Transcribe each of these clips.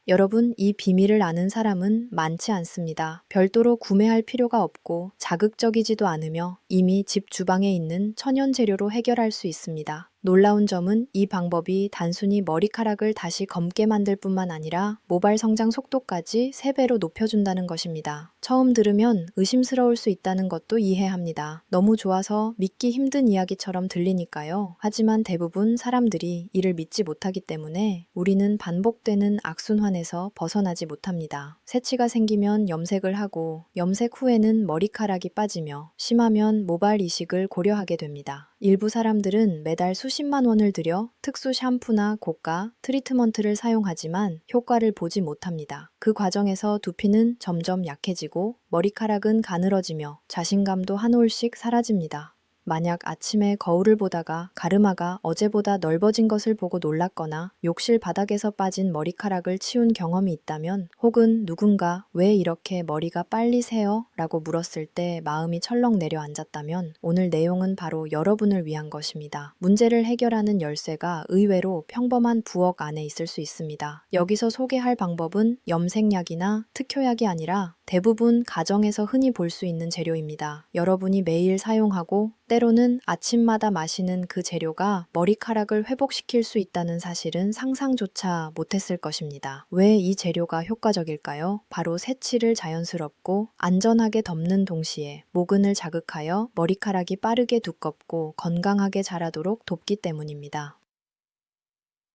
여러분, 이 비밀을 아는 사람은 많지 않습니다. 별도로 구매할 필요가 없고 자극적이지도 않으며 이미 집 주방에 있는 천연 재료로 해결할 수 있습니다. 놀라운 점은 이 방법이 단순히 머리카락을 다시 검게 만들 뿐만 아니라 모발 성장 속도까지 3배로 높여준다는 것입니다. 처음 들으면 의심스러울 수 있다는 것도 이해합니다. 너무 좋아서 믿기 힘든 이야기처럼 들리니까요. 하지만 대부분 사람들이 이를 믿지 못하기 때문에 우리는 반복되는 악순환에서 벗어나지 못합니다. 새치가 생기면 염색을 하고 염색 후에는 머리카락이 빠지며 심하면 모발 이식을 고려하게 됩니다. 일부 사람들은 매달 수십만 원을 들여 특수 샴푸나 고가, 트리트먼트를 사용하지만 효과를 보지 못합니다. 그 과정에서 두피는 점점 약해지고 머리카락은 가늘어지며 자신감도 한 올씩 사라집니다. 만약 아침에 거울을 보다가 가르마가 어제보다 넓어진 것을 보고 놀랐거나 욕실 바닥에서 빠진 머리카락을 치운 경험이 있다면, 혹은 누군가 왜 이렇게 머리가 빨리 새어? 라고 물었을 때 마음이 철렁 내려앉았다면 오늘 내용은 바로 여러분을 위한 것입니다. 문제를 해결하는 열쇠가 의외로 평범한 부엌 안에 있을 수 있습니다. 여기서 소개할 방법은 염색약이나 특효약이 아니라 대부분 가정에서 흔히 볼 수 있는 재료입니다. 여러분이 매일 사용하고 때로는 아침마다 마시는 그 재료가 머리카락을 회복시킬 수 있다는 사실은 상상조차 못했을 것입니다. 왜 이 재료가 효과적일까요? 바로 새치를 자연스럽고 안전하게 덮는 동시에 모근을 자극하여 머리카락이 빠르게 두껍고 건강하게 자라도록 돕기 때문입니다.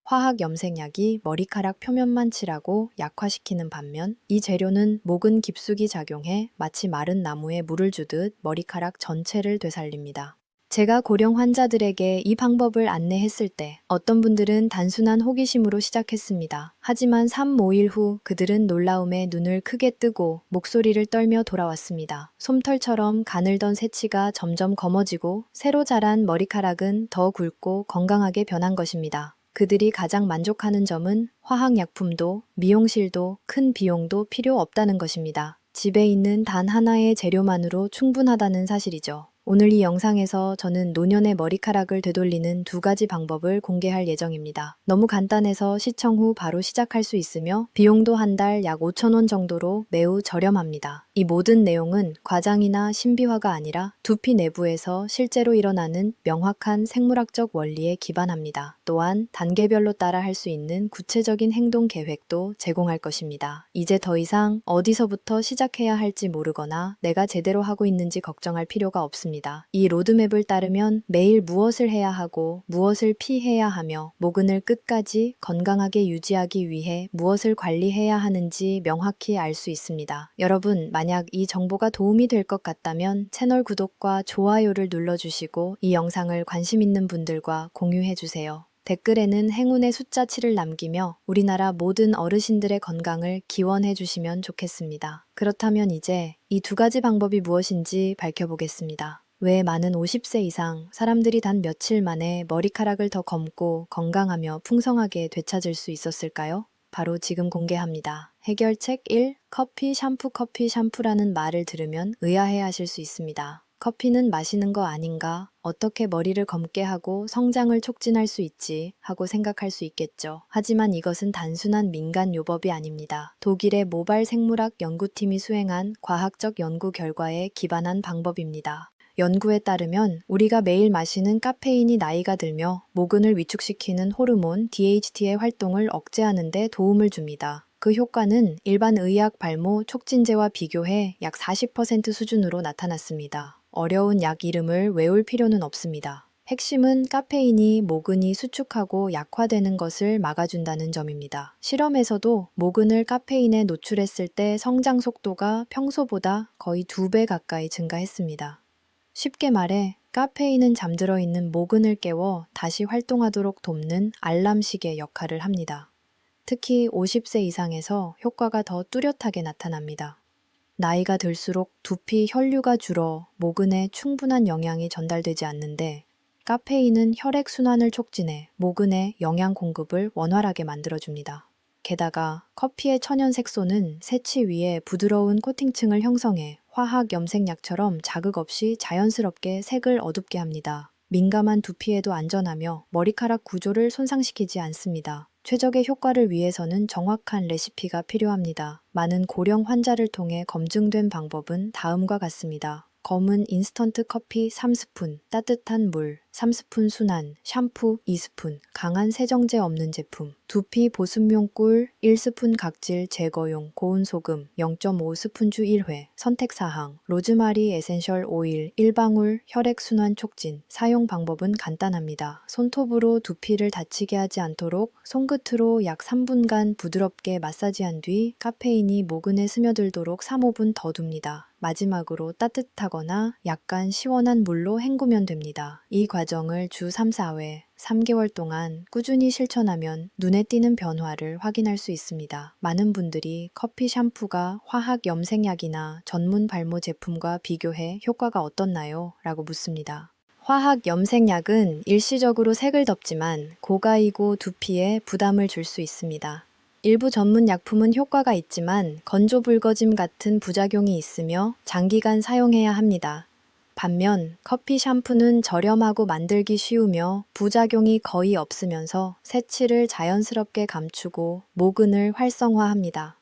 화학 염색약이 머리카락 표면만 칠하고 약화시키는 반면, 이 재료는 모근 깊숙이 작용해 마치 마른 나무에 물을 주듯 머리카락 전체를 되살립니다. 제가 고령 환자들에게 이 방법을 안내했을 때 어떤 분들은 단순한 호기심으로 시작했습니다. 하지만 3, 5일 후 그들은 놀라움에 눈을 크게 뜨고 목소리를 떨며 돌아왔습니다. 솜털처럼 가늘던 새치가 점점 검어지고 새로 자란 머리카락은 더 굵고 건강하게 변한 것입니다. 그들이 가장 만족하는 점은 화학약품도 미용실도 큰 비용도 필요 없다는 것입니다. 집에 있는 단 하나의 재료만으로 충분하다는 사실이죠. 오늘 이 영상에서 저는 노년의 머리카락을 되돌리는 2가지 방법을 공개할 예정입니다. 너무 간단해서 시청 후 바로 시작할 수 있으며 비용도 한 달 약 5,000원 정도로 매우 저렴합니다. 이 모든 내용은 과장이나 신비화가 아니라 두피 내부에서 실제로 일어나는 명확한 생물학적 원리에 기반합니다. 또한 단계별로 따라 할 수 있는 구체적인 행동 계획도 제공할 것입니다. 이제 더 이상 어디서부터 시작해야 할지 모르거나 내가 제대로 하고 있는지 걱정할 필요가 없습니다. 이 로드맵을 따르면 매일 무엇을 해야 하고 무엇을 피해야 하며 모근을 끝까지 건강하게 유지하기 위해 무엇을 관리해야 하는지 명확히 알 수 있습니다. 여러분, 만약 이 정보가 도움이 될 것 같다면 채널 구독과 좋아요를 눌러주시고 이 영상을 관심 있는 분들과 공유해주세요. 댓글에는 행운의 숫자 7을 남기며 우리나라 모든 어르신들의 건강을 기원해 주시면 좋겠습니다. 그렇다면 이제 이 2가지 방법이 무엇인지 밝혀보겠습니다. 왜 많은 50세 이상 사람들이 단 며칠 만에 머리카락을 더 검고 건강하며 풍성하게 되찾을 수 있었을까요? 바로 지금 공개합니다. 해결책 1. 커피 샴푸라는 말을 들으면 의아해 하실 수 있습니다. 커피는 마시는 거 아닌가? 어떻게 머리를 검게 하고 성장을 촉진할 수 있지? 하고 생각할 수 있겠죠. 하지만 이것은 단순한 민간 요법이 아닙니다. 독일의 모발 생물학 연구팀이 수행한 과학적 연구 결과에 기반한 방법입니다. 연구에 따르면 우리가 매일 마시는 카페인이 나이가 들며 모근을 위축시키는 호르몬 DHT의 활동을 억제하는 데 도움을 줍니다. 그 효과는 일반 의약 발모 촉진제와 비교해 약 40% 수준으로 나타났습니다. 어려운 약 이름을 외울 필요는 없습니다. 핵심은 카페인이 모근이 수축하고 약화되는 것을 막아준다는 점입니다. 실험에서도 모근을 카페인에 노출했을 때 성장 속도가 평소보다 거의 2배 가까이 증가했습니다. 쉽게 말해 카페인은 잠들어 있는 모근을 깨워 다시 활동하도록 돕는 알람시계 역할을 합니다. 특히 50세 이상에서 효과가 더 뚜렷하게 나타납니다. 나이가 들수록 두피 혈류가 줄어 모근에 충분한 영양이 전달되지 않는데, 카페인은 혈액순환을 촉진해 모근의 영양 공급을 원활하게 만들어줍니다. 게다가 커피의 천연 색소는 새치 위에 부드러운 코팅층을 형성해 화학 염색약처럼 자극 없이 자연스럽게 색을 어둡게 합니다. 민감한 두피에도 안전하며 머리카락 구조를 손상시키지 않습니다. 최적의 효과를 위해서는 정확한 레시피가 필요합니다. 많은 고령 환자를 통해 검증된 방법은 다음과 같습니다. 검은 인스턴트 커피 3스푼, 따뜻한 물 3스푼 순한, 샴푸 2스푼, 강한 세정제 없는 제품, 두피 보습용 꿀 1스푼 각질 제거용 고운 소금 0.5스푼주 1회, 선택사항, 로즈마리 에센셜 오일 1방울 혈액순환 촉진, 사용 방법은 간단합니다. 손톱으로 두피를 다치게 하지 않도록 손끝으로 약 3분간 부드럽게 마사지한 뒤 카페인이 모근에 스며들도록 3-5분 더 둡니다. 마지막으로 따뜻하거나 약간 시원한 물로 헹구면 됩니다. 이 과정을 주 3-4회, 3개월 동안 꾸준히 실천하면 눈에 띄는 변화를 확인할 수 있습니다. 많은 분들이 커피 샴푸가 화학 염색약이나 전문 발모 제품과 비교해 효과가 어떻나요? 라고 묻습니다. 화학 염색약은 일시적으로 색을 덮지만 고가이고 두피에 부담을 줄 수 있습니다. 일부 전문 약품은 효과가 있지만 건조 붉어짐 같은 부작용이 있으며 장기간 사용해야 합니다. 반면 커피 샴푸는 저렴하고 만들기 쉬우며 부작용이 거의 없으면서 색칠을 자연스럽게 감추고 모근을 활성화합니다.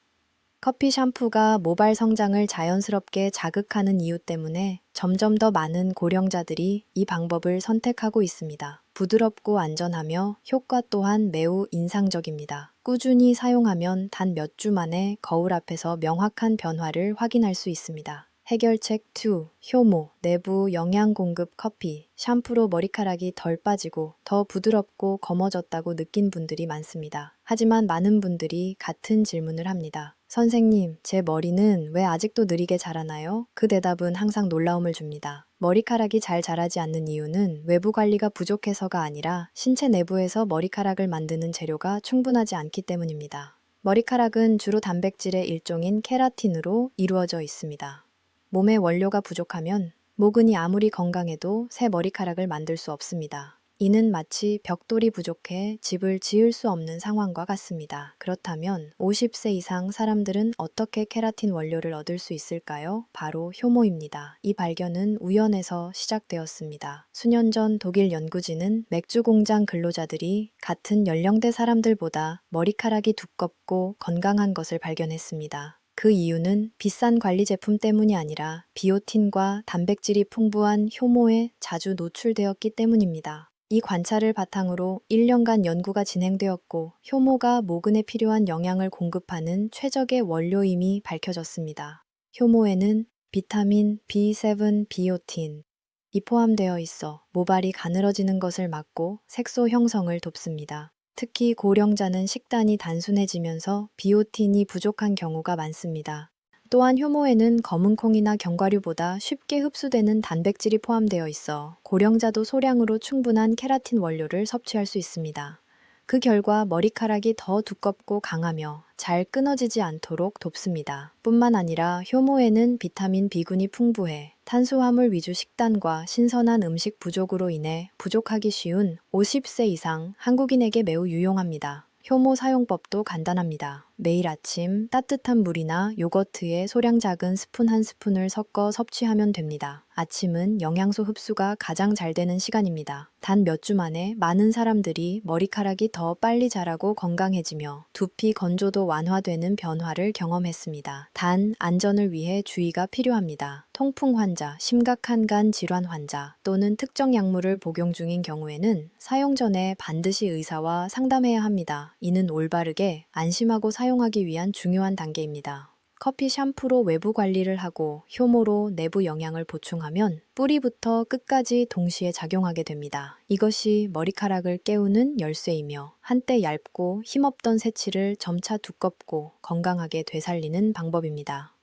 커피 샴푸가 모발 성장을 자연스럽게 자극하는 이유 때문에 점점 더 많은 고령자들이 이 방법을 선택하고 있습니다. 부드럽고 안전하며 효과 또한 매우 인상적입니다. 꾸준히 사용하면 단 몇 주 만에 거울 앞에서 명확한 변화를 확인할 수 있습니다. 해결책 2. 효모, 내부 영양 공급 커피, 샴푸로 머리카락이 덜 빠지고 더 부드럽고 검어졌다고 느낀 분들이 많습니다. 하지만 많은 분들이 같은 질문을 합니다. 선생님, 제 머리는 왜 아직도 느리게 자라나요? 그 대답은 항상 놀라움을 줍니다. 머리카락이 잘 자라지 않는 이유는 외부 관리가 부족해서가 아니라 신체 내부에서 머리카락을 만드는 재료가 충분하지 않기 때문입니다. 머리카락은 주로 단백질의 일종인 케라틴으로 이루어져 있습니다. 몸의 원료가 부족하면 모근이 아무리 건강해도 새 머리카락을 만들 수 없습니다. 이는 마치 벽돌이 부족해 집을 지을 수 없는 상황과 같습니다. 그렇다면 50세 이상 사람들은 어떻게 케라틴 원료를 얻을 수 있을까요? 바로 효모입니다. 이 발견은 우연에서 시작되었습니다. 수년 전 독일 연구진은 맥주 공장 근로자들이 같은 연령대 사람들보다 머리카락이 두껍고 건강한 것을 발견했습니다. 그 이유는 비싼 관리 제품 때문이 아니라 비오틴과 단백질이 풍부한 효모에 자주 노출되었기 때문입니다. 이 관찰을 바탕으로 1년간 연구가 진행되었고 효모가 모근에 필요한 영양을 공급하는 최적의 원료임이 밝혀졌습니다. 효모에는 비타민 B7, 비오틴, 이 포함되어 있어 모발이 가늘어지는 것을 막고 색소 형성을 돕습니다. 특히 고령자는 식단이 단순해지면서 비오틴이 부족한 경우가 많습니다. 또한 효모에는 검은콩이나 견과류보다 쉽게 흡수되는 단백질이 포함되어 있어 고령자도 소량으로 충분한 케라틴 원료를 섭취할 수 있습니다. 그 결과 머리카락이 더 두껍고 강하며 잘 끊어지지 않도록 돕습니다. 뿐만 아니라 효모에는 비타민 B군이 풍부해 탄수화물 위주 식단과 신선한 음식 부족으로 인해 부족하기 쉬운 50세 이상 한국인에게 매우 유용합니다. 효모 사용법도 간단합니다. 매일 아침 따뜻한 물이나 요거트에 소량 작은 스푼 1스푼을 섞어 섭취하면 됩니다. 아침은 영양소 흡수가 가장 잘 되는 시간입니다. 단 몇 주 만에 많은 사람들이 머리카락이 더 빨리 자라고 건강해지며 두피 건조도 완화되는 변화를 경험했습니다. 단 안전을 위해 주의가 필요합니다. 통풍 환자, 심각한 간 질환 환자 또는 특정 약물을 복용 중인 경우에는 사용 전에 반드시 의사와 상담해야 합니다. 이는 올바르게 안심하고 사용하기 위한 중요한 단계입니다. 커피 샴푸로 외부 관리를 하고 효모로 내부 영양을 보충하면 뿌리부터 끝까지 동시에 작용하게 됩니다. 이것이 머리카락을 깨우는 열쇠이며 한때 얇고 힘없던 새치를 점차 두껍고 건강하게 되살리는 방법입니다.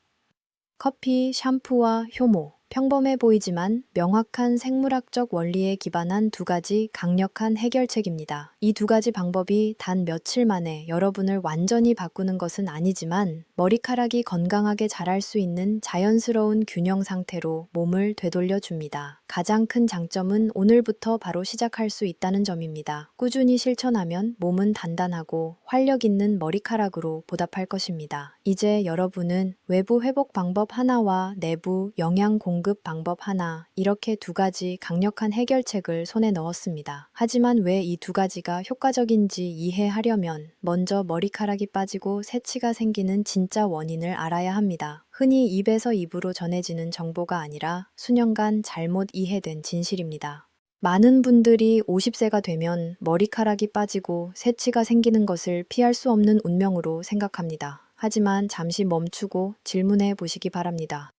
커피, 샴푸와 효모, 평범해 보이지만 명확한 생물학적 원리에 기반한 두 가지 강력한 해결책입니다. 이 두 가지 방법이 단 며칠 만에 여러분을 완전히 바꾸는 것은 아니지만 머리카락이 건강하게 자랄 수 있는 자연스러운 균형 상태로 몸을 되돌려 줍니다. 가장 큰 장점은 오늘부터 바로 시작할 수 있다는 점입니다. 꾸준히 실천하면 몸은 단단하고 활력 있는 머리카락으로 보답할 것입니다. 이제 여러분은 외부 회복 방법 하나와 내부 영양 공급 공급 방법 하나, 이렇게 두 가지 강력한 해결책을 손에 넣었습니다. 하지만 왜 이 두 가지가 효과적인지 이해하려면 먼저 머리카락이 빠지고 새치가 생기는 진짜 원인을 알아야 합니다. 흔히 입에서 입으로 전해지는 정보가 아니라 수년간 잘못 이해된 진실입니다. 많은 분들이 50세가 되면 머리카락이 빠지고 새치가 생기는 것을 피할 수 없는 운명으로 생각합니다. 하지만 잠시 멈추고 질문해 보시기 바랍니다.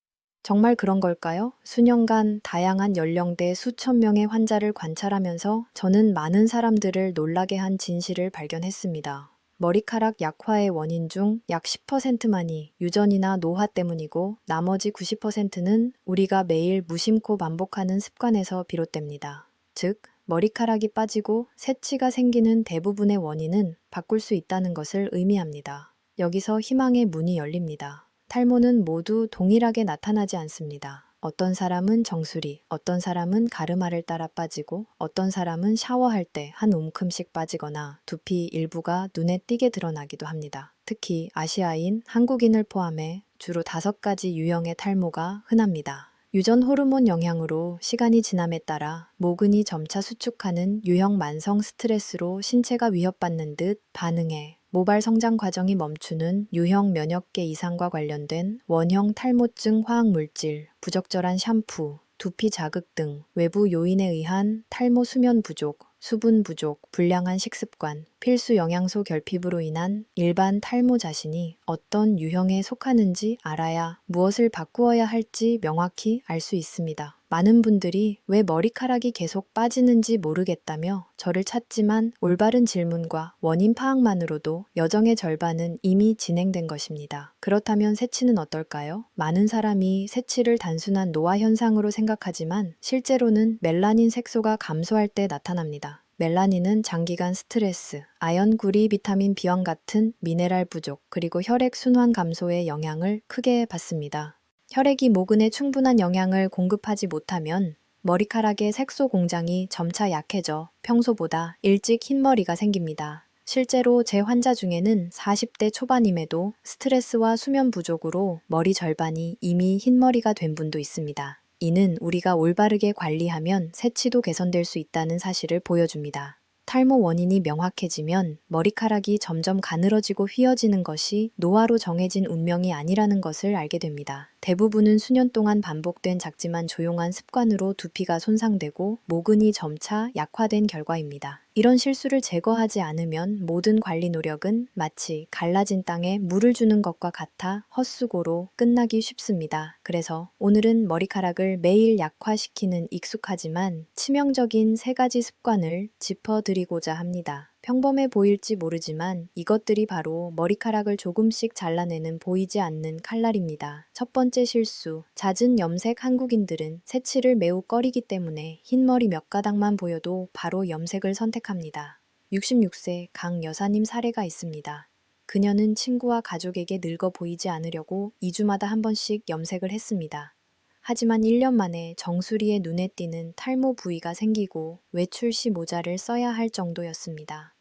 정말 그런 걸까요? 수년간 다양한 연령대 수천 명의 환자를 관찰하면서 저는 많은 사람들을 놀라게 한 진실을 발견했습니다. 머리카락 약화의 원인 중 약 10%만이 유전이나 노화 때문이고 나머지 90%는 우리가 매일 무심코 반복하는 습관에서 비롯됩니다. 즉, 머리카락이 빠지고 새치가 생기는 대부분의 원인은 바꿀 수 있다는 것을 의미합니다. 여기서 희망의 문이 열립니다. 탈모는 모두 동일하게 나타나지 않습니다. 어떤 사람은 정수리, 어떤 사람은 가르마를 따라 빠지고, 어떤 사람은 샤워할 때 한 움큼씩 빠지거나 두피 일부가 눈에 띄게 드러나기도 합니다. 특히 아시아인, 한국인을 포함해 주로 5가지 유형의 탈모가 흔합니다. 유전 호르몬 영향으로 시간이 지남에 따라 모근이 점차 수축하는 유형 만성 스트레스로 신체가 위협받는 듯 반응해 모발 성장 과정이 멈추는 유형 면역계 이상과 관련된 원형 탈모증 화학물질, 부적절한 샴푸, 두피 자극 등 외부 요인에 의한 탈모 수면 부족, 수분 부족, 불량한 식습관, 필수 영양소 결핍으로 인한 일반 탈모 자신이 어떤 유형에 속하는지 알아야 무엇을 바꾸어야 할지 명확히 알 수 있습니다. 많은 분들이 왜 머리카락이 계속 빠지는지 모르겠다며 저를 찾지만 올바른 질문과 원인 파악만으로도 여정의 절반은 이미 진행된 것입니다. 그렇다면 새치는 어떨까요? 많은 사람이 새치를 단순한 노화 현상으로 생각하지만 실제로는 멜라닌 색소가 감소할 때 나타납니다. 멜라닌은 장기간 스트레스, 아연, 구리, 비타민 B원 같은 미네랄 부족, 그리고 혈액 순환 감소의 영향을 크게 받습니다. 혈액이 모근에 충분한 영양을 공급하지 못하면 머리카락의 색소 공장이 점차 약해져 평소보다 일찍 흰머리가 생깁니다. 실제로 제 환자 중에는 40대 초반임에도 스트레스와 수면 부족으로 머리 절반이 이미 흰머리가 된 분도 있습니다. 이는 우리가 올바르게 관리하면 새치도 개선될 수 있다는 사실을 보여줍니다. 탈모 원인이 명확해지면 머리카락이 점점 가늘어지고 휘어지는 것이 노화로 정해진 운명이 아니라는 것을 알게 됩니다. 대부분은 수년 동안 반복된 작지만 조용한 습관으로 두피가 손상되고 모근이 점차 약화된 결과입니다. 이런 실수를 제거하지 않으면 모든 관리 노력은 마치 갈라진 땅에 물을 주는 것과 같아 헛수고로 끝나기 쉽습니다. 그래서 오늘은 머리카락을 매일 약화시키는 익숙하지만 치명적인 3가지 습관을 짚어드리고자 합니다. 평범해 보일지 모르지만 이것들이 바로 머리카락을 조금씩 잘라내는 보이지 않는 칼날입니다. 첫 번째 실수, 잦은 염색. 한국인들은 새치를 매우 꺼리기 때문에 흰머리 몇 가닥만 보여도 바로 염색을 선택합니다. 66세 강 여사님 사례가 있습니다. 그녀는 친구와 가족에게 늙어 보이지 않으려고 2주마다 한 번씩 염색을 했습니다. 하지만 1년 만에 정수리에 눈에 띄는 탈모 부위가 생기고 외출 시 모자를 써야 할 정도였습니다.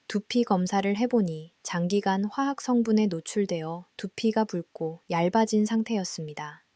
두피 검사를 해보니 장기간 화학 성분에 노출되어 두피가 붉고 얇아진 상태였습니다.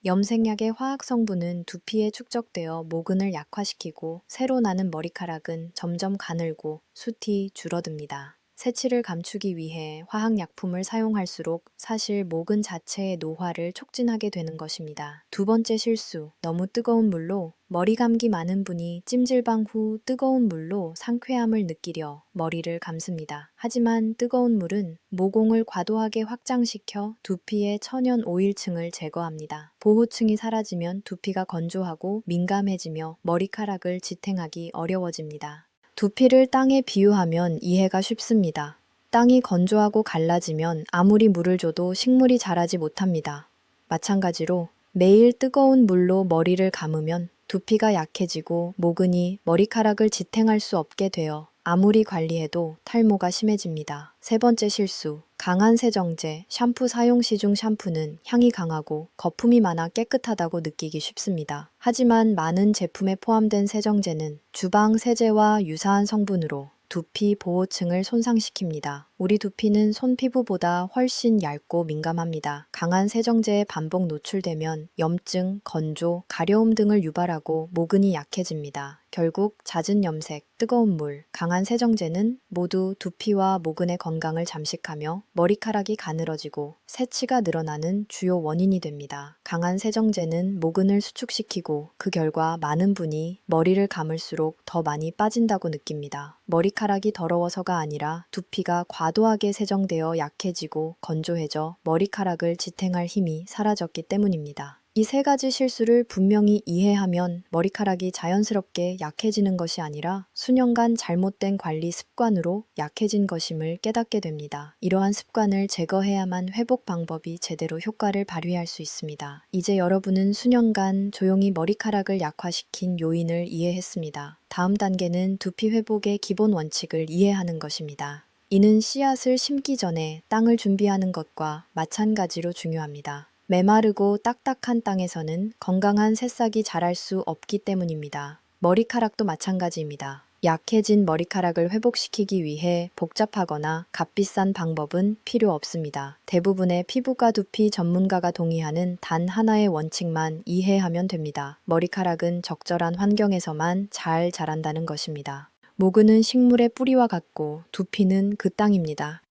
염색약의 화학 성분은 두피에 축적되어 모근을 약화시키고 새로 나는 머리카락은 점점 가늘고 숱이 줄어듭니다. 새치를 감추기 위해 화학약품을 사용할수록 사실 모근 자체의 노화를 촉진하게 되는 것입니다. 두 번째 실수, 너무 뜨거운 물로 머리 감기. 많은 분이 찜질방 후 뜨거운 물로 상쾌함을 느끼려 머리를 감습니다. 하지만 뜨거운 물은 모공을 과도하게 확장시켜 두피의 천연 오일층을 제거합니다. 보호층이 사라지면 두피가 건조하고 민감해지며 머리카락을 지탱하기 어려워집니다. 두피를 땅에 비유하면 이해가 쉽습니다. 땅이 건조하고 갈라지면 아무리 물을 줘도 식물이 자라지 못합니다. 마찬가지로 매일 뜨거운 물로 머리를 감으면 두피가 약해지고 모근이 머리카락을 지탱할 수 없게 되어 아무리 관리해도 탈모가 심해집니다. 세 번째 실수, 강한 세정제. 샴푸 사용 시 중 샴푸는 향이 강하고 거품이 많아 깨끗하다고 느끼기 쉽습니다. 하지만 많은 제품에 포함된 세정제는 주방 세제와 유사한 성분으로 두피 보호층을 손상시킵니다. 우리 두피는 손 피부보다 훨씬 얇고 민감합니다. 강한 세정제에 반복 노출되면 염증, 건조, 가려움 등을 유발하고 모근이 약해집니다. 결국 잦은 염색, 뜨거운 물, 강한 세정제는 모두 두피와 모근의 건강을 잠식하며 머리카락이 가늘어지고 새치가 늘어나는 주요 원인이 됩니다. 강한 세정제는 모근을 수축시키고 그 결과 많은 분이 머리를 감을수록 더 많이 빠진다고 느낍니다. 머리카락이 더러워서가 아니라 두피가 과도하게 세정되어 약해지고 건조해져 머리카락을 지탱할 힘이 사라졌기 때문입니다. 이 세 가지 실수를 분명히 이해하면 머리카락이 자연스럽게 약해지는 것이 아니라 수년간 잘못된 관리 습관으로 약해진 것임을 깨닫게 됩니다. 이러한 습관을 제거해야만 회복 방법이 제대로 효과를 발휘할 수 있습니다. 이제 여러분은 수년간 조용히 머리카락을 약화시킨 요인을 이해했습니다. 다음 단계는 두피 회복의 기본 원칙을 이해하는 것입니다. 이는 씨앗을 심기 전에 땅을 준비하는 것과 마찬가지로 중요합니다. 메마르고 딱딱한 땅에서는 건강한 새싹이 자랄 수 없기 때문입니다. 머리카락도 마찬가지입니다. 약해진 머리카락을 회복시키기 위해 복잡하거나 값비싼 방법은 필요 없습니다. 대부분의 피부과 두피 전문가가 동의하는 단 하나의 원칙만 이해하면 됩니다. 머리카락은 적절한 환경에서만 잘 자란다는 것입니다. 모근은 식물의 뿌리와 같고 두피는 그 땅입니다.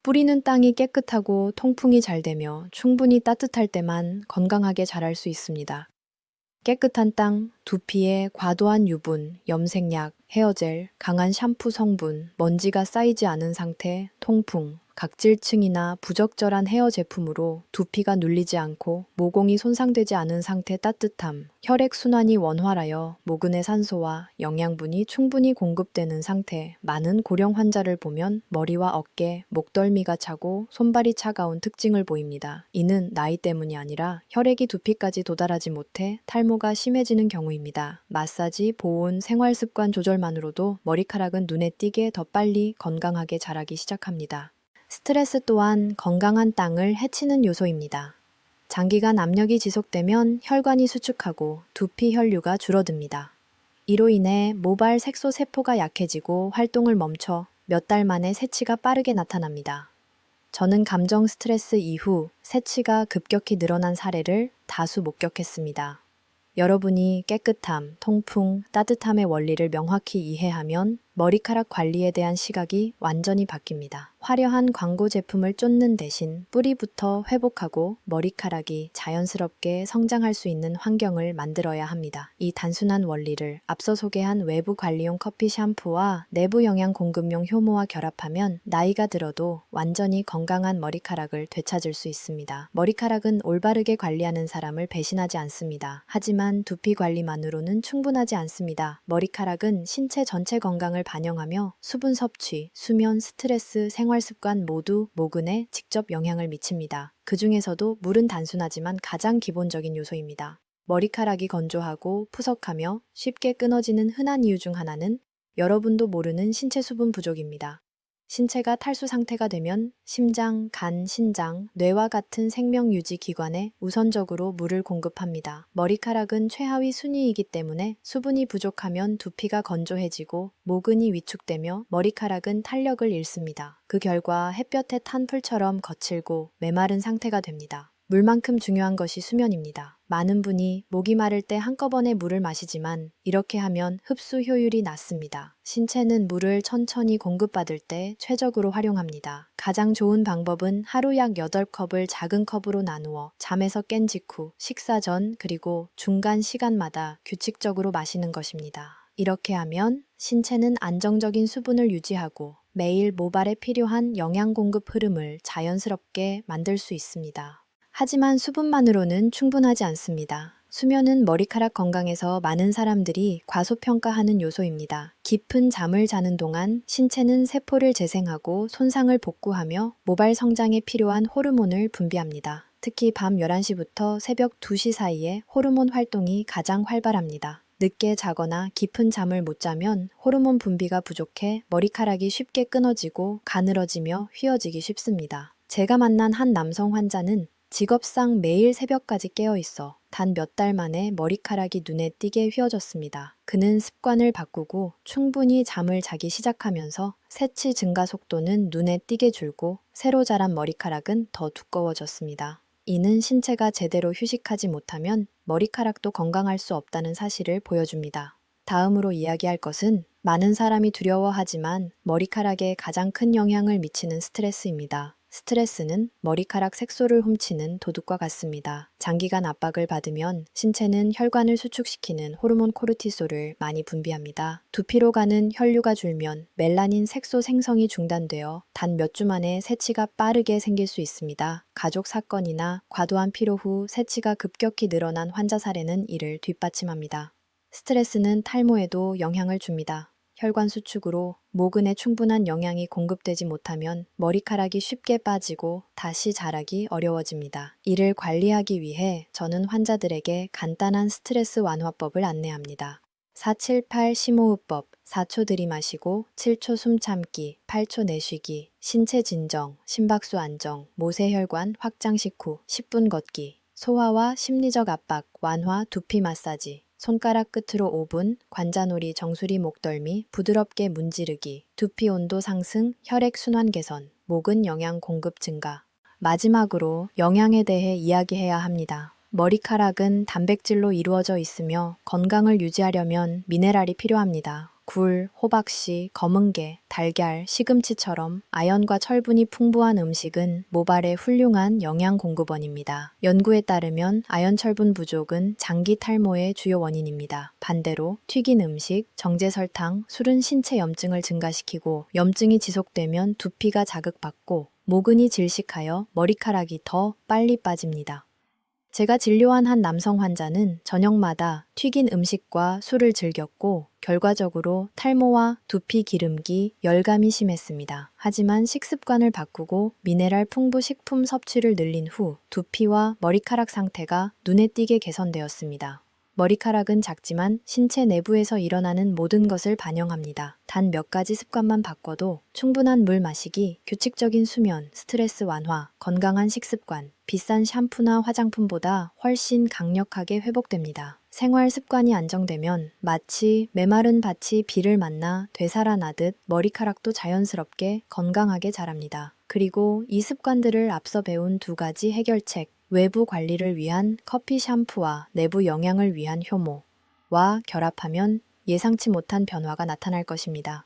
뿌리는 땅이 깨끗하고 통풍이 잘 되며 충분히 따뜻할 때만 건강하게 자랄 수 있습니다. 깨끗한 땅, 두피에 과도한 유분, 염색약, 헤어젤, 강한 샴푸 성분, 먼지가 쌓이지 않은 상태, 통풍, 각질층이나 부적절한 헤어 제품으로 두피가 눌리지 않고 모공이 손상되지 않은 상태 따뜻함, 혈액순환이 원활하여 모근의 산소와 영양분이 충분히 공급되는 상태, 많은 고령 환자를 보면 머리와 어깨, 목덜미가 차고 손발이 차가운 특징을 보입니다. 이는 나이 때문이 아니라 혈액이 두피까지 도달하지 못해 탈모가 심해지는 경우입니다. 마사지, 보온, 생활습관 조절만으로도 머리카락은 눈에 띄게 더 빨리 건강하게 자라기 시작합니다. 스트레스 또한 건강한 땅을 해치는 요소입니다. 장기간 압력이 지속되면 혈관이 수축하고 두피 혈류가 줄어듭니다. 이로 인해 모발 색소 세포가 약해지고 활동을 멈춰 몇 달 만에 새치가 빠르게 나타납니다. 저는 감정 스트레스 이후 새치가 급격히 늘어난 사례를 다수 목격했습니다. 여러분이 깨끗함, 통풍, 따뜻함의 원리를 명확히 이해하면 머리카락 관리에 대한 시각이 완전히 바뀝니다. 화려한 광고 제품을 쫓는 대신 뿌리부터 회복하고 머리카락이 자연스럽게 성장할 수 있는 환경을 만들어야 합니다. 이 단순한 원리를 앞서 소개한 외부 관리용 커피 샴푸와 내부 영양 공급용 효모와 결합하면 나이가 들어도 완전히 건강한 머리카락을 되찾을 수 있습니다. 머리카락은 올바르게 관리하는 사람을 배신하지 않습니다. 하지만 두피 관리만으로는 충분하지 않습니다. 머리카락은 신체 전체 건강을 반영하며 수분 섭취, 수면, 스트레스, 생활습관 모두 모근에 직접 영향을 미칩니다. 그 중에서도 물은 단순하지만 가장 기본적인 요소입니다. 머리카락이 건조하고 푸석하며 쉽게 끊어지는 흔한 이유 중 하나는 여러분도 모르는 신체 수분 부족입니다. 신체가 탈수 상태가 되면 심장, 간, 신장, 뇌와 같은 생명 유지 기관에 우선적으로 물을 공급합니다. 머리카락은 최하위 순위이기 때문에 수분이 부족하면 두피가 건조해지고 모근이 위축되며 머리카락은 탄력을 잃습니다. 그 결과 햇볕에 탄 풀처럼 거칠고 메마른 상태가 됩니다. 물만큼 중요한 것이 수면입니다. 많은 분이 목이 마를 때 한꺼번에 물을 마시지만 이렇게 하면 흡수 효율이 낮습니다. 신체는 물을 천천히 공급받을 때 최적으로 활용합니다. 가장 좋은 방법은 하루 약 8컵을 작은 컵으로 나누어 잠에서 깬 직후, 식사 전, 그리고 중간 시간마다 규칙적으로 마시는 것입니다. 이렇게 하면 신체는 안정적인 수분을 유지하고 매일 모발에 필요한 영양 공급 흐름을 자연스럽게 만들 수 있습니다. 하지만 수분만으로는 충분하지 않습니다. 수면은 머리카락 건강에서 많은 사람들이 과소평가하는 요소입니다. 깊은 잠을 자는 동안 신체는 세포를 재생하고 손상을 복구하며 모발 성장에 필요한 호르몬을 분비합니다. 특히 밤 11시부터 새벽 2시 사이에 호르몬 활동이 가장 활발합니다. 늦게 자거나 깊은 잠을 못 자면 호르몬 분비가 부족해 머리카락이 쉽게 끊어지고 가늘어지며 휘어지기 쉽습니다. 제가 만난 한 남성 환자는 직업상 매일 새벽까지 깨어 있어 단 몇 달 만에 머리카락이 눈에 띄게 휘어졌습니다. 그는 습관을 바꾸고 충분히 잠을 자기 시작하면서 새치 증가 속도는 눈에 띄게 줄고 새로 자란 머리카락은 더 두꺼워졌습니다. 이는 신체가 제대로 휴식하지 못하면 머리카락도 건강할 수 없다는 사실을 보여줍니다. 다음으로 이야기할 것은 많은 사람이 두려워하지만 머리카락에 가장 큰 영향을 미치는 스트레스입니다. 스트레스는 머리카락 색소를 훔치는 도둑과 같습니다. 장기간 압박을 받으면 신체는 혈관을 수축시키는 호르몬 코르티솔을 많이 분비합니다. 두피로 가는 혈류가 줄면 멜라닌 색소 생성이 중단되어 단 몇 주 만에 새치가 빠르게 생길 수 있습니다. 가족 사건이나 과도한 피로 후 새치가 급격히 늘어난 환자 사례는 이를 뒷받침합니다. 스트레스는 탈모에도 영향을 줍니다. 혈관 수축으로 모근에 충분한 영양이 공급되지 못하면 머리카락이 쉽게 빠지고 다시 자라기 어려워집니다. 이를 관리하기 위해 저는 환자들에게 간단한 스트레스 완화법을 안내합니다. 478 심호흡법, 4초 들이마시고 7초 숨 참기, 8초 내쉬기, 신체 진정, 심박수 안정, 모세혈관 확장 식후 10분 걷기, 소화와 심리적 압박 완화 두피 마사지, 손가락 끝으로 5분, 관자놀이 정수리 목덜미 부드럽게 문지르기, 두피 온도 상승, 혈액 순환 개선, 모근 영양 공급 증가. 마지막으로 영양에 대해 이야기해야 합니다. 머리카락은 단백질로 이루어져 있으며 건강을 유지하려면 미네랄이 필요합니다. 굴, 호박씨, 검은게, 달걀, 시금치처럼 아연과 철분이 풍부한 음식은 모발의 훌륭한 영양 공급원입니다. 연구에 따르면 아연 철분 부족은 장기 탈모의 주요 원인입니다. 반대로 튀긴 음식, 정제 설탕, 술은 신체 염증을 증가시키고 염증이 지속되면 두피가 자극받고 모근이 질식하여 머리카락이 더 빨리 빠집니다. 제가 진료한 한 남성 환자는 저녁마다 튀긴 음식과 술을 즐겼고 결과적으로 탈모와 두피 기름기, 열감이 심했습니다. 하지만 식습관을 바꾸고 미네랄 풍부 식품 섭취를 늘린 후 두피와 머리카락 상태가 눈에 띄게 개선되었습니다. 머리카락은 작지만 신체 내부에서 일어나는 모든 것을 반영합니다. 단 몇 가지 습관만 바꿔도 충분한 물 마시기, 규칙적인 수면, 스트레스 완화, 건강한 식습관, 비싼 샴푸나 화장품보다 훨씬 강력하게 회복됩니다. 생활 습관이 안정되면 마치 메마른 밭이 비를 만나 되살아나듯 머리카락도 자연스럽게 건강하게 자랍니다. 그리고 이 습관들을 앞서 배운 두 가지 해결책, 외부 관리를 위한 커피 샴푸와 내부 영양을 위한 효모와 결합하면 예상치 못한 변화가 나타날 것입니다.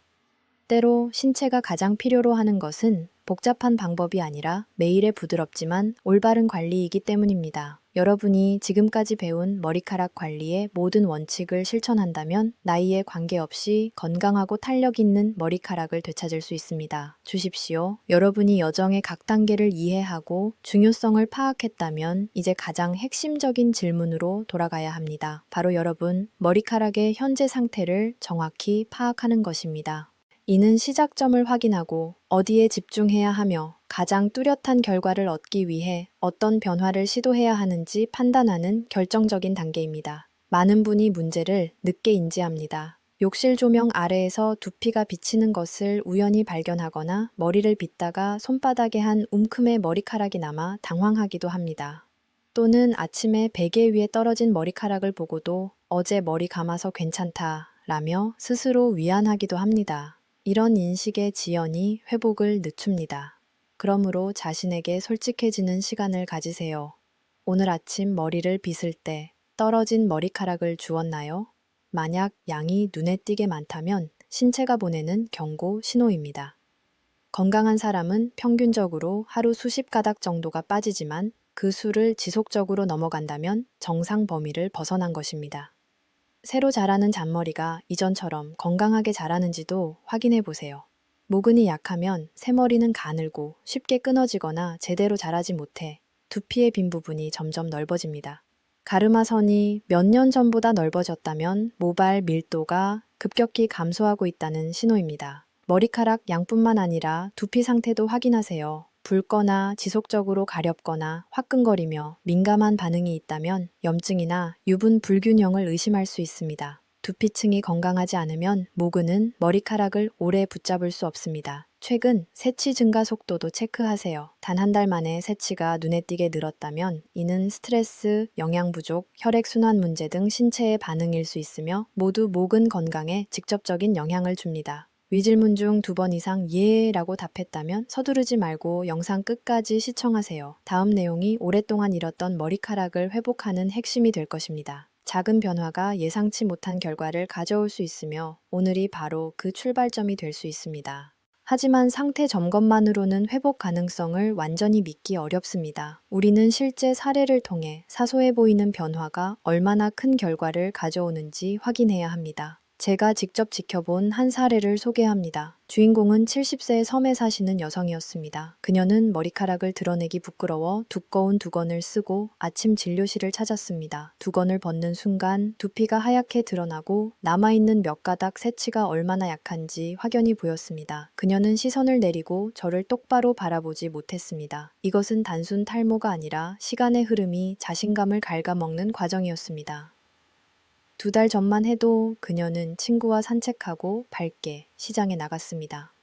때로 신체가 가장 필요로 하는 것은 복잡한 방법이 아니라 매일의 부드럽지만 올바른 관리이기 때문입니다. 여러분이 지금까지 배운 머리카락 관리의 모든 원칙을 실천한다면 나이에 관계없이 건강하고 탄력 있는 머리카락을 되찾을 수 있습니다. 주십시오. 여러분이 여정의 각 단계를 이해하고 중요성을 파악했다면 이제 가장 핵심적인 질문으로 돌아가야 합니다. 바로 여러분 머리카락의 현재 상태를 정확히 파악하는 것입니다. 이는 시작점을 확인하고 어디에 집중해야 하며 가장 뚜렷한 결과를 얻기 위해 어떤 변화를 시도해야 하는지 판단하는 결정적인 단계입니다. 많은 분이 문제를 늦게 인지합니다. 욕실 조명 아래에서 두피가 비치는 것을 우연히 발견하거나 머리를 빗다가 손바닥에 한 움큼의 머리카락이 남아 당황하기도 합니다. 또는 아침에 베개 위에 떨어진 머리카락을 보고도 어제 머리 감아서 괜찮다 라며 스스로 위안하기도 합니다. 이런 인식의 지연이 회복을 늦춥니다. 그러므로 자신에게 솔직해지는 시간을 가지세요. 오늘 아침 머리를 빗을 때 떨어진 머리카락을 주웠나요? 만약 양이 눈에 띄게 많다면 신체가 보내는 경고 신호입니다. 건강한 사람은 평균적으로 하루 수십 가닥 정도가 빠지지만 그 수를 지속적으로 넘어간다면 정상 범위를 벗어난 것입니다. 새로 자라는 잔머리가 이전처럼 건강하게 자라는지도 확인해 보세요. 모근이 약하면 새머리는 가늘고 쉽게 끊어지거나 제대로 자라지 못해 두피의 빈 부분이 점점 넓어집니다. 가르마선이 몇 년 전보다 넓어졌다면 모발 밀도가 급격히 감소하고 있다는 신호입니다. 머리카락 양뿐만 아니라 두피 상태도 확인하세요. 붉거나 지속적으로 가렵거나 화끈거리며 민감한 반응이 있다면 염증이나 유분 불균형을 의심할 수 있습니다. 두피층이 건강하지 않으면 모근은 머리카락을 오래 붙잡을 수 없습니다. 최근 새치 증가 속도도 체크하세요. 단 한 달 만에 새치가 눈에 띄게 늘었다면 이는 스트레스, 영양 부족, 혈액순환 문제 등 신체의 반응일 수 있으며 모두 모근 건강에 직접적인 영향을 줍니다. 위질문 중 2번 이상 예 라고 답했다면 서두르지 말고 영상 끝까지 시청하세요. 다음 내용이 오랫동안 잃었던 머리카락을 회복하는 핵심이 될 것입니다. 작은 변화가 예상치 못한 결과를 가져올 수 있으며 오늘이 바로 그 출발점이 될 수 있습니다. 하지만 상태 점검만으로는 회복 가능성을 완전히 믿기 어렵습니다. 우리는 실제 사례를 통해 사소해 보이는 변화가 얼마나 큰 결과를 가져오는지 확인해야 합니다. 제가 직접 지켜본 한 사례를 소개합니다. 주인공은 70세의 섬에 사시는 여성이었습니다. 그녀는 머리카락을 드러내기 부끄러워 두꺼운 두건을 쓰고 아침 진료실을 찾았습니다. 두건을 벗는 순간 두피가 하얗게 드러나고 남아있는 몇 가닥 새치가 얼마나 약한지 확연히 보였습니다. 그녀는 시선을 내리고 저를 똑바로 바라보지 못했습니다. 이것은 단순 탈모가 아니라 시간의 흐름이 자신감을 갉아먹는 과정이었습니다. 2달 전만 해도 그녀는 친구와 산책하고 밝게 시장에 나갔습니다.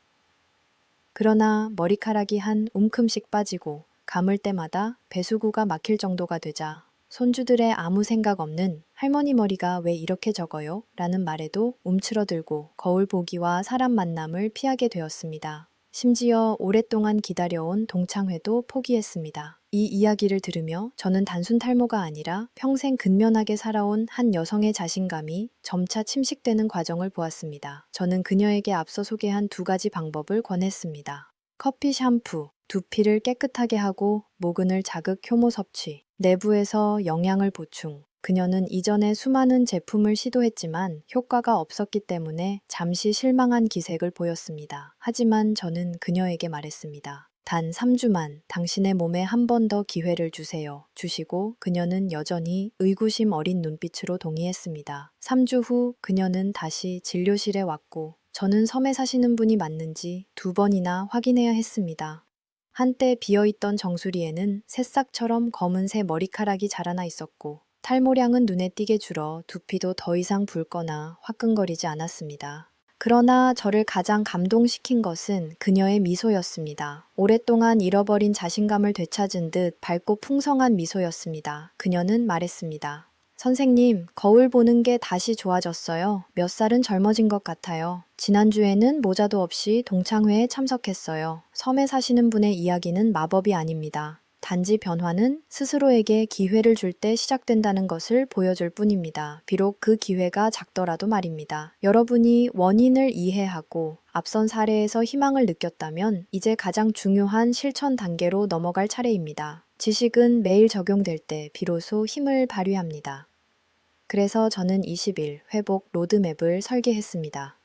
그러나 머리카락이 한 움큼씩 빠지고 감을 때마다 배수구가 막힐 정도가 되자 손주들의 아무 생각 없는 할머니 머리가 왜 이렇게 적어요? 라는 말에도 움츠러들고 거울 보기와 사람 만남을 피하게 되었습니다. 심지어 오랫동안 기다려온 동창회도 포기했습니다. 이 이야기를 들으며 저는 단순 탈모가 아니라 평생 근면하게 살아온 한 여성의 자신감이 점차 침식되는 과정을 보았습니다. 저는 그녀에게 앞서 소개한 2가지 방법을 권했습니다. 커피 샴푸, 두피를 깨끗하게 하고 모근을 자극 효모 섭취, 내부에서 영양을 보충. 그녀는 이전에 수많은 제품을 시도했지만 효과가 없었기 때문에 잠시 실망한 기색을 보였습니다. 하지만 저는 그녀에게 말했습니다. 단 3주만 당신의 몸에 한 번 더 기회를 주시고 그녀는 여전히 의구심 어린 눈빛으로 동의했습니다. 3주 후 그녀는 다시 진료실에 왔고 저는 섬에 사시는 분이 맞는지 2번이나 확인해야 했습니다. 한때 비어있던 정수리에는 새싹처럼 검은새 머리카락이 자라나 있었고 탈모량은 눈에 띄게 줄어 두피도 더 이상 붉거나 화끈거리지 않았습니다. 그러나 저를 가장 감동시킨 것은 그녀의 미소였습니다. 오랫동안 잃어버린 자신감을 되찾은 듯 밝고 풍성한 미소였습니다. 그녀는 말했습니다. 선생님, 거울 보는 게 다시 좋아졌어요. 몇 살은 젊어진 것 같아요. 지난주에는 모자도 없이 동창회에 참석했어요. 섬에 사시는 분의 이야기는 마법이 아닙니다. 단지 변화는 스스로에게 기회를 줄 때 시작된다는 것을 보여줄 뿐입니다. 비록 그 기회가 작더라도 말입니다. 여러분이 원인을 이해하고 앞선 사례에서 희망을 느꼈다면 이제 가장 중요한 실천 단계로 넘어갈 차례입니다. 지식은 매일 적용될 때 비로소 힘을 발휘합니다. 그래서 저는 20일 회복 로드맵을 설계했습니다.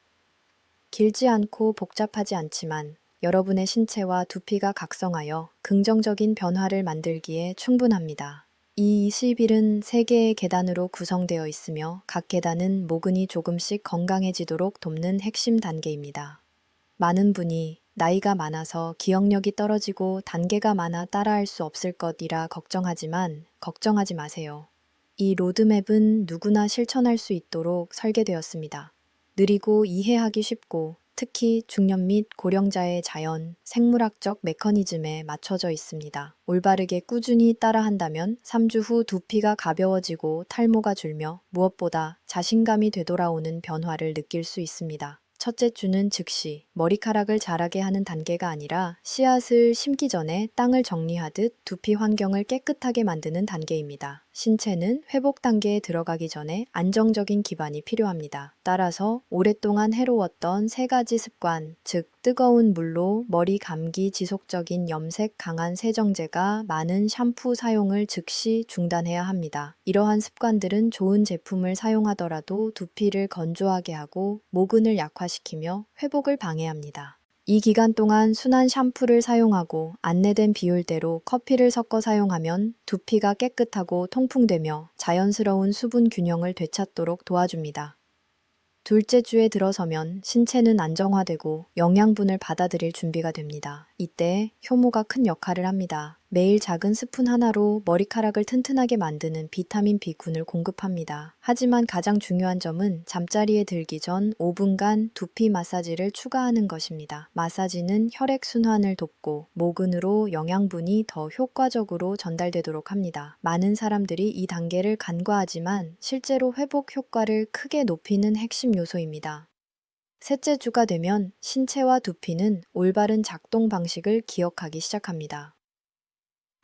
길지 않고 복잡하지 않지만 여러분의 신체와 두피가 각성하여 긍정적인 변화를 만들기에 충분합니다. 이 20일은 3개의 계단으로 구성되어 있으며 각 계단은 모근이 조금씩 건강해지도록 돕는 핵심 단계입니다. 많은 분이 나이가 많아서 기억력이 떨어지고 단계가 많아 따라할 수 없을 것이라 걱정하지만 걱정하지 마세요. 이 로드맵은 누구나 실천할 수 있도록 설계되었습니다. 느리고 이해하기 쉽고 특히 중년 및 고령자의 자연, 생물학적 메커니즘에 맞춰져 있습니다. 올바르게 꾸준히 따라한다면 3주 후 두피가 가벼워지고 탈모가 줄며 무엇보다 자신감이 되돌아오는 변화를 느낄 수 있습니다. 첫째 주는 즉시 머리카락을 자라게 하는 단계가 아니라 씨앗을 심기 전에 땅을 정리하듯 두피 환경을 깨끗하게 만드는 단계입니다. 신체는 회복 단계에 들어가기 전에 안정적인 기반이 필요합니다. 따라서 오랫동안 해로웠던 3가지 습관, 즉 뜨거운 물로 머리 감기, 지속적인 염색 강한 세정제가 많은 샴푸 사용을 즉시 중단해야 합니다. 이러한 습관들은 좋은 제품을 사용하더라도 두피를 건조하게 하고 모근을 약화시키며 회복을 방해합니다. 이 기간 동안 순한 샴푸를 사용하고 안내된 비율대로 커피를 섞어 사용하면 두피가 깨끗하고 통풍되며 자연스러운 수분 균형을 되찾도록 도와줍니다. 둘째 주에 들어서면 신체는 안정화되고 영양분을 받아들일 준비가 됩니다. 이때 효모가 큰 역할을 합니다. 매일 작은 스푼 하나로 머리카락을 튼튼하게 만드는 비타민 B군을 공급합니다. 하지만 가장 중요한 점은 잠자리에 들기 전 5분간 두피 마사지를 추가하는 것입니다. 마사지는 혈액순환을 돕고 모근으로 영양분이 더 효과적으로 전달되도록 합니다. 많은 사람들이 이 단계를 간과하지만 실제로 회복 효과를 크게 높이는 핵심 요소입니다. 셋째 주가 되면 신체와 두피는 올바른 작동 방식을 기억하기 시작합니다.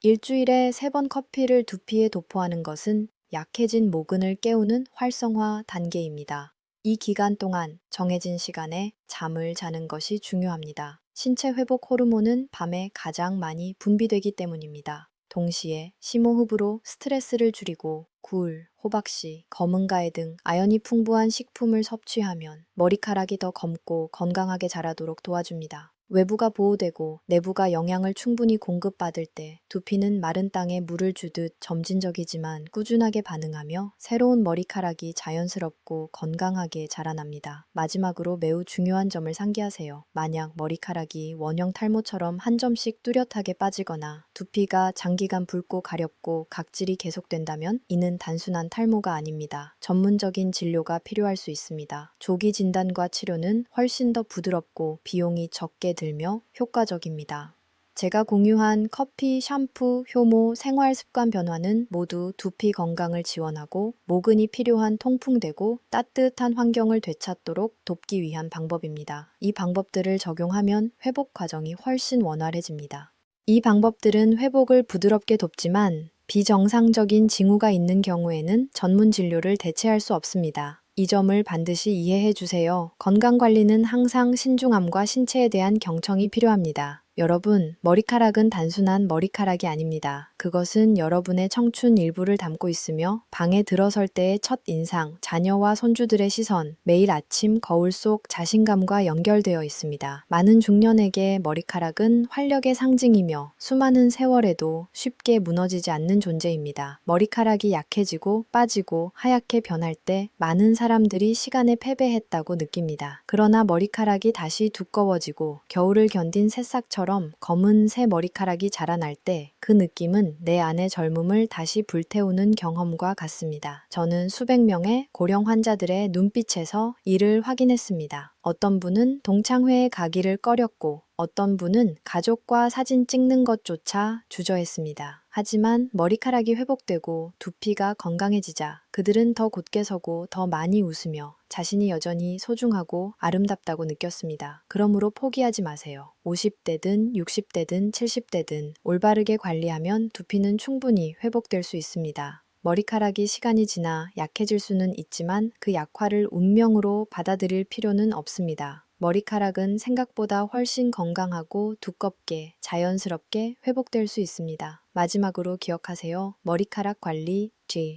일주일에 3번 커피를 두피에 도포하는 것은 약해진 모근을 깨우는 활성화 단계입니다. 이 기간 동안 정해진 시간에 잠을 자는 것이 중요합니다. 신체 회복 호르몬은 밤에 가장 많이 분비되기 때문입니다. 동시에 심호흡으로 스트레스를 줄이고 굴, 호박씨, 검은가에 등 아연이 풍부한 식품을 섭취하면 머리카락이 더 검고 건강하게 자라도록 도와줍니다. 외부가 보호되고 내부가 영양을 충분히 공급받을 때 두피는 마른 땅에 물을 주듯 점진적이지만 꾸준하게 반응하며 새로운 머리카락이 자연스럽고 건강하게 자라납니다. 마지막으로 매우 중요한 점을 상기하세요. 만약 머리카락이 원형 탈모처럼 한 점씩 뚜렷하게 빠지거나 두피가 장기간 붉고 가렵고 각질이 계속된다면 이는 단순한 탈모가 아닙니다. 전문적인 진료가 필요할 수 있습니다. 조기 진단과 치료는 훨씬 더 부드럽고 비용이 적게 들며 효과적입니다. 제가 공유한 커피, 샴푸, 효모, 생활 습관 변화는 모두 두피 건강을 지원하고 모근이 필요한 통풍되고 따뜻한 환경을 되찾도록 돕기 위한 방법입니다. 이 방법들을 적용하면 회복 과정이 훨씬 원활해집니다. 이 방법들은 회복을 부드럽게 돕지만 비정상적인 징후가 있는 경우에는 전문 진료를 대체할 수 없습니다. 이 점을 반드시 이해해 주세요. 건강관리는 항상 신중함과 신체에 대한 경청이 필요합니다. 여러분, 머리카락은 단순한 머리카락이 아닙니다. 그것은 여러분의 청춘 일부를 담고 있으며 방에 들어설 때의 첫 인상, 자녀와 손주들의 시선, 매일 아침 거울 속 자신감과 연결되어 있습니다. 많은 중년에게 머리카락은 활력의 상징이며 수많은 세월에도 쉽게 무너지지 않는 존재입니다. 머리카락이 약해지고 빠지고 하얗게 변할 때 많은 사람들이 시간에 패배했다고 느낍니다. 그러나 머리카락이 다시 두꺼워지고 겨울을 견딘 새싹처럼 검은 새 머리카락이 자라날 때 그 느낌은 내 안의 젊음을 다시 불태우는 경험과 같습니다. 저는 수백 명의 고령 환자들의 눈빛에서 이를 확인했습니다. 어떤 분은 동창회에 가기를 꺼렸고 어떤 분은 가족과 사진 찍는 것조차 주저했습니다. 하지만 머리카락이 회복되고 두피가 건강해지자 그들은 더 곧게 서고 더 많이 웃으며 자신이 여전히 소중하고 아름답다고 느꼈습니다. 그러므로 포기하지 마세요. 50대든 60대든 70대든 올바르게 관리하면 두피는 충분히 회복될 수 있습니다. 머리카락이 시간이 지나 약해질 수는 있지만 그 약화를 운명으로 받아들일 필요는 없습니다. 머리카락은 생각보다 훨씬 건강하고 두껍게 자연스럽게 회복될 수 있습니다. 마지막으로 기억하세요. 머리카락 관리,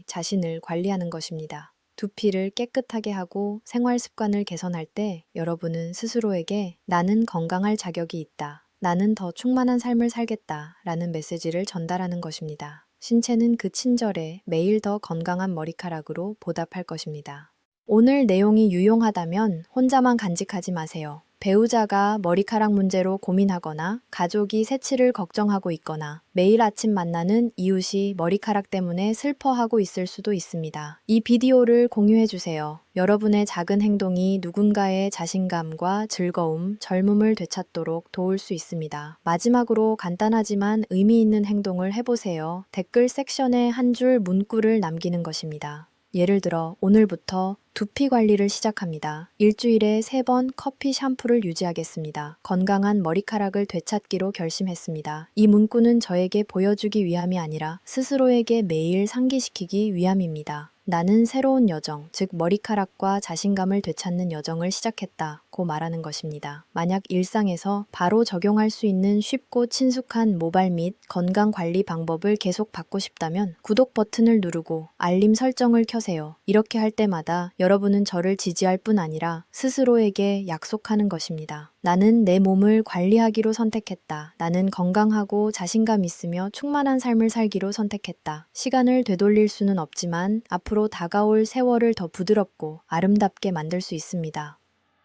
자신을 관리하는 것입니다. 두피를 깨끗하게 하고 생활 습관을 개선할 때 여러분은 스스로에게 나는 건강할 자격이 있다. 나는 더 충만한 삶을 살겠다. 라는 메시지를 전달하는 것입니다. 신체는 그 친절에 매일 더 건강한 머리카락으로 보답할 것입니다. 오늘 내용이 유용하다면 혼자만 간직하지 마세요. 배우자가 머리카락 문제로 고민하거나 가족이 새치를 걱정하고 있거나 매일 아침 만나는 이웃이 머리카락 때문에 슬퍼하고 있을 수도 있습니다. 이 비디오를 공유해 주세요. 여러분의 작은 행동이 누군가의 자신감과 즐거움, 젊음을 되찾도록 도울 수 있습니다. 마지막으로 간단하지만 의미 있는 행동을 해보세요. 댓글 섹션에 한 줄 문구를 남기는 것입니다. 예를 들어 오늘부터 두피 관리를 시작합니다. 일주일에 3번 커피 샴푸를 유지하겠습니다. 건강한 머리카락을 되찾기로 결심했습니다. 이 문구는 저에게 보여주기 위함이 아니라 스스로에게 매일 상기시키기 위함입니다. 나는 새로운 여정, 즉 머리카락과 자신감을 되찾는 여정을 시작했다. 고 말하는 것입니다. 만약 일상에서 바로 적용할 수 있는 쉽고 친숙한 모발 및 건강 관리 방법을 계속 받고 싶다면 구독 버튼을 누르고 알림 설정을 켜세요. 이렇게 할 때마다 여러분은 저를 지지할 뿐 아니라 스스로에게 약속하는 것입니다. 나는 내 몸을 관리하기로 선택했다. 나는 건강하고 자신감 있으며 충만한 삶을 살기로 선택했다. 시간을 되돌릴 수는 없지만 앞으로 다가올 세월을 더 부드럽고 아름답게 만들 수 있습니다.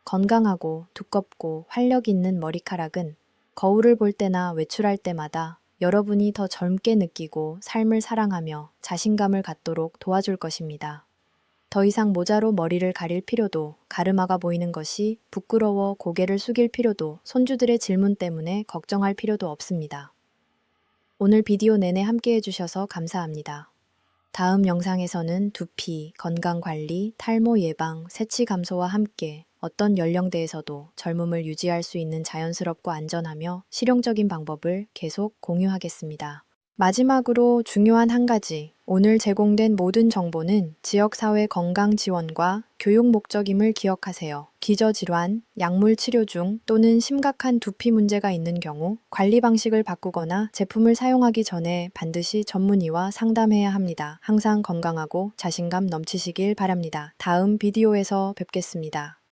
건강하고 두껍고 활력 있는 머리카락은 거울을 볼 때나 외출할 때마다 여러분이 더 젊게 느끼고 삶을 사랑하며 자신감을 갖도록 도와줄 것입니다. 더 이상 모자로 머리를 가릴 필요도, 가르마가 보이는 것이 부끄러워 고개를 숙일 필요도, 손주들의 질문 때문에 걱정할 필요도 없습니다. 오늘 비디오 내내 함께 해주셔서 감사합니다. 다음 영상에서는 두피, 건강관리, 탈모 예방, 새치 감소와 함께 어떤 연령대에서도 젊음을 유지할 수 있는 자연스럽고 안전하며 실용적인 방법을 계속 공유하겠습니다. 마지막으로 중요한 한 가지, 오늘 제공된 모든 정보는 지역사회 건강 지원과 교육 목적임을 기억하세요. 기저질환, 약물 치료 중 또는 심각한 두피 문제가 있는 경우 관리 방식을 바꾸거나 제품을 사용하기 전에 반드시 전문의와 상담해야 합니다. 항상 건강하고 자신감 넘치시길 바랍니다. 다음 비디오에서 뵙겠습니다.